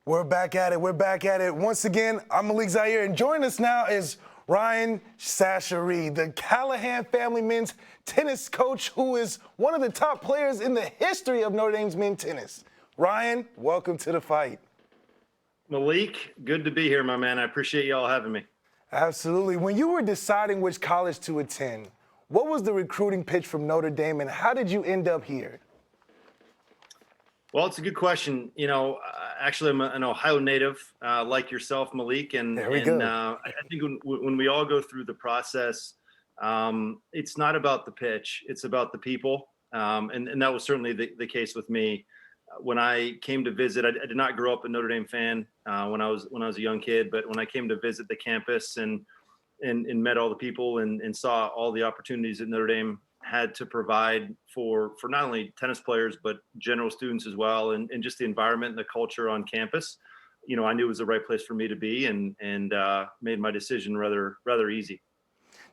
We're back at it. We're back at it. Once again, I'm Malik Zaire, and joining us now is Ryan Sachire, the Callaghan family men's tennis coach, who is one of the top players in the history of Notre Dame's men's tennis. Ryan, welcome to the fight. Malik, good to be here, my man. I appreciate y'all having me. Absolutely. When you were deciding which college to attend, what was the recruiting pitch from Notre Dame, and how did you end up here? Well, it's a good question. Actually, I'm an Ohio native, like yourself, Malik, and I think when we all go through the process, it's not about the pitch; it's about the people, and that was certainly the case with me. When I came to visit, I did not grow up a Notre Dame fan when I was a young kid, but when I came to visit the campus and met all the people and saw all the opportunities that Notre Dame had to provide for not only tennis players but general students as well, and just the environment and the culture on campus, I knew it was the right place for me to be, and made my decision rather easy.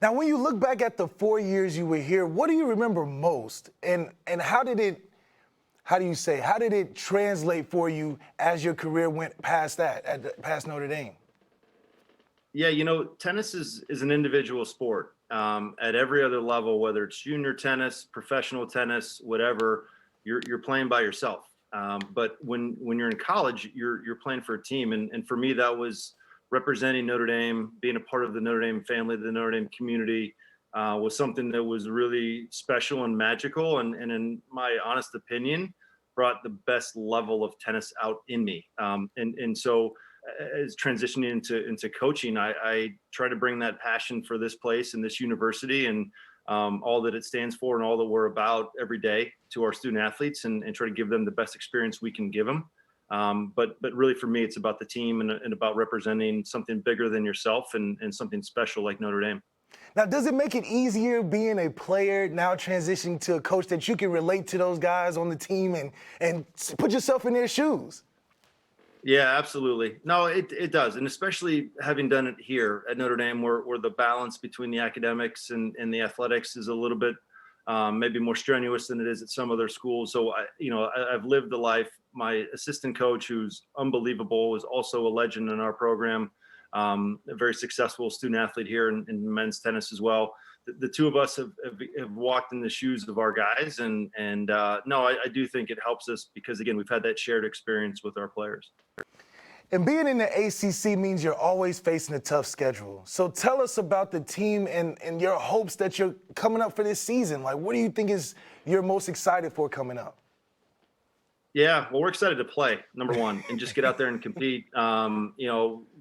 Now, when you look back at the 4 years you were here, what do you remember most, and how did it translate for you as your career went past past Notre Dame? Yeah, tennis is an individual sport. At every other level, whether it's junior tennis, professional tennis, whatever, you're playing by yourself. But when you're in college, you're playing for a team, and for me, that was representing Notre Dame, being a part of the Notre Dame family, the Notre Dame community, was something that was really special and magical, and in my honest opinion, brought the best level of tennis out in me. And so, as transitioning into coaching, I try to bring that passion for this place and this university and all that it stands for and all that we're about every day to our student athletes, and try to give them the best experience we can give them. But really for me, it's about the team and about representing something bigger than yourself and something special like Notre Dame. Now, does it make it easier being a player now transitioning to a coach that you can relate to those guys on the team and put yourself in their shoes? Yeah, absolutely. No, it does. And especially having done it here at Notre Dame, where the balance between the academics and the athletics is a little bit maybe more strenuous than it is at some other schools. So, I've lived the life. My assistant coach, who's unbelievable, is also a legend in our program, a very successful student athlete here in men's tennis as well. The two of us have walked in the shoes of our guys, and no, I do think it helps us because, again, we've had that shared experience with our players. And being in the ACC means you're always facing a tough schedule. So tell us about the team and your hopes that you're coming up for this season. Like, what do you think you're most excited for coming up? Yeah, well, we're excited to play, number one, and just get out there and compete.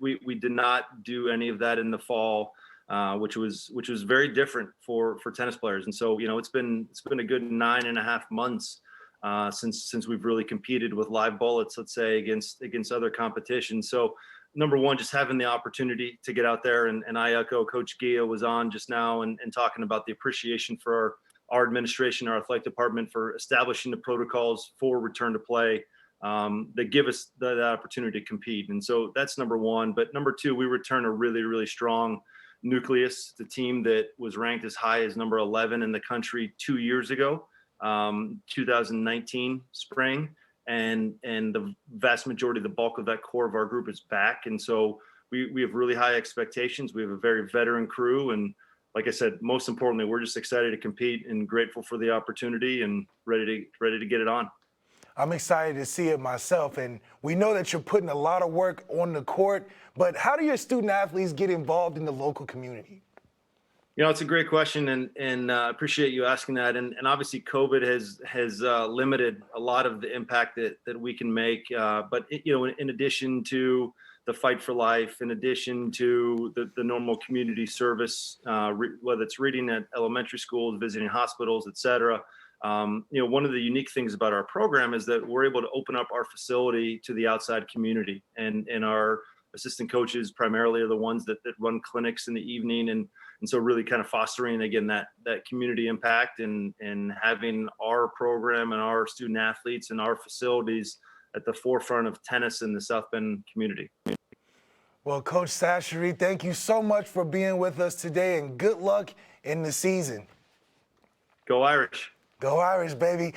We did not do any of that in the fall, which was very different for tennis players. And so, it's been a good 9.5 months since we've really competed with live bullets, let's say, against other competitions. So, number one, just having the opportunity to get out there, and I echo Coach Gia was on just now and talking about the appreciation for our administration, our athletic department, for establishing the protocols for return to play that give us that opportunity to compete. And so that's number one. But number two, we return a really, really strong nucleus, the team that was ranked as high as number 11 in the country 2 years ago, 2019 spring. And the vast majority, the bulk of that core of our group is back. And so we have really high expectations. We have a very veteran crew. And like I said, most importantly, we're just excited to compete and grateful for the opportunity and ready to get it on. I'm excited to see it myself, and we know that you're putting a lot of work on the court, but how do your student athletes get involved in the local community? It's a great question, and appreciate you asking that. And obviously, COVID has limited a lot of the impact that we can make. But in addition to the fight for life, in addition to the normal community service, whether it's reading at elementary schools, visiting hospitals, et cetera. One of the unique things about our program is that we're able to open up our facility to the outside community, and our assistant coaches primarily are the ones that run clinics in the evening, and so really kind of fostering, again, that community impact and having our program and our student athletes and our facilities at the forefront of tennis in the South Bend community. Well, Coach Sachire, thank you so much for being with us today, and good luck in the season. Go Irish. Go Irish, baby.